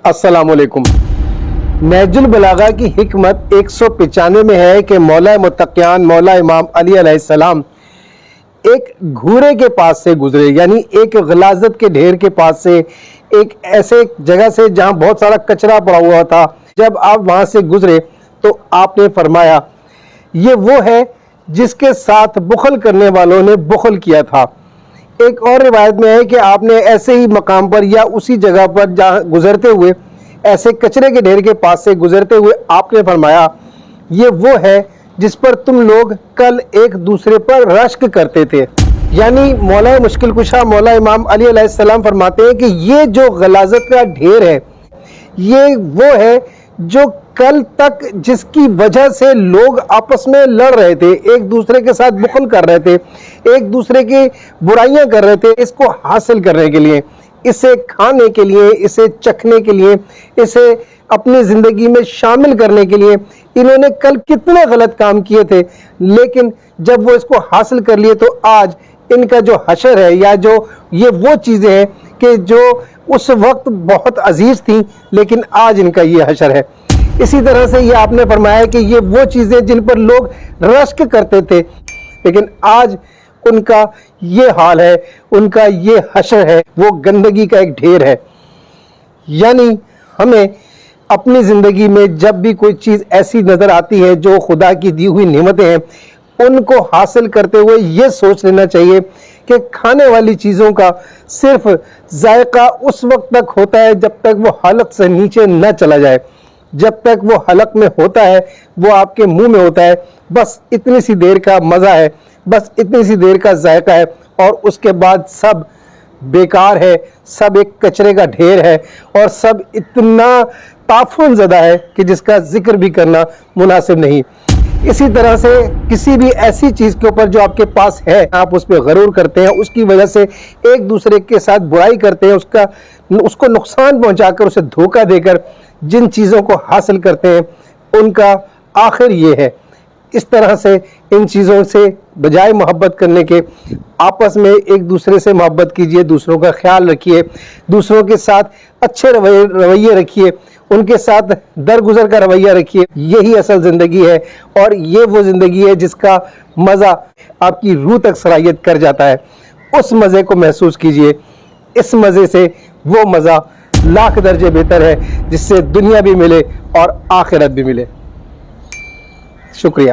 अस्सलाम वालेकुम। नहजुल बलागा की हिकमत 195 में है कि मौला मुत्तकियान मौला इमाम अली अलैहिस्सलाम एक घूरे के पास से गुजरे, यानी एक गलाजत के ढेर के पास से, एक ऐसे जगह से जहां बहुत सारा कचरा पड़ा हुआ था। जब आप वहां से गुजरे तो आपने फरमाया ये वो है जिसके साथ बुखल करने वालों ने बुखल किया था। एक और रिवायत में है कि आपने ऐसे ही मकाम पर या उसी जगह पर जहाँ गुजरते हुए, ऐसे कचरे के ढेर के पास से गुजरते हुए आपने फरमाया ये वो है जिस पर तुम लोग कल एक दूसरे पर रश्क करते थे। यानी मौला मुश्किल कुशा मौला इमाम अली अलैहिस्सलाम फरमाते हैं कि ये जो गलाजत का ढेर है ये वो है जो कल तक जिसकी वजह से लोग आपस में लड़ रहे थे, एक दूसरे के साथ बुखल कर रहे थे, एक दूसरे की बुराइयां कर रहे थे, इसको हासिल करने के लिए, इसे खाने के लिए, इसे चखने के लिए, इसे अपनी ज़िंदगी में शामिल करने के लिए इन्होंने कल कितने गलत काम किए थे, लेकिन जब वो इसको हासिल कर लिए तो आज इनका जो हशर है या जो ये वो चीज़ें हैं कि जो उस वक्त बहुत अजीज थी लेकिन आज इनका ये हशर है। इसी तरह से ये आपने फरमाया कि ये वो चीज़ें जिन पर लोग रश्क करते थे लेकिन आज उनका ये हाल है, उनका ये हशर है, वो गंदगी का एक ढेर है। यानी हमें अपनी ज़िंदगी में जब भी कोई चीज़ ऐसी नज़र आती है जो खुदा की दी हुई नेमतें हैं, उनको हासिल करते हुए ये सोच लेना चाहिए कि खाने वाली चीज़ों का सिर्फ जायका उस वक्त तक होता है जब तक वो हलक से नीचे न चला जाए। जब तक वो हलक में होता है, वो आपके मुंह में होता है, बस इतनी सी देर का मज़ा है, बस इतनी सी देर का जायका है, और उसके बाद सब बेकार है, सब एक कचरे का ढेर है, और सब इतना ताफुन ज़दा है कि जिसका जिक्र भी करना मुनासिब नहीं। इसी तरह से किसी भी ऐसी चीज़ के ऊपर जो आपके पास है, आप उस पर गरूर करते हैं, उसकी वजह से एक दूसरे के साथ बुराई करते हैं, उसको नुकसान पहुंचाकर, उसे धोखा देकर जिन चीज़ों को हासिल करते हैं, उनका आखिर ये है। इस तरह से इन चीज़ों से बजाय मोहब्बत करने के आपस में एक दूसरे से मोहब्बत कीजिए, दूसरों का ख्याल रखिए, दूसरों के साथ अच्छे रवैये रखिए, उनके साथ दरगुजर का रवैया रखिए। यही असल ज़िंदगी है, और ये वो ज़िंदगी है जिसका मज़ा आपकी रूह तक सरायत कर जाता है। उस मज़े को महसूस कीजिए। इस मज़े से वो मज़ा लाख दर्जे बेहतर है जिससे दुनिया भी मिले और आखिरत भी मिले। शुक्रिया।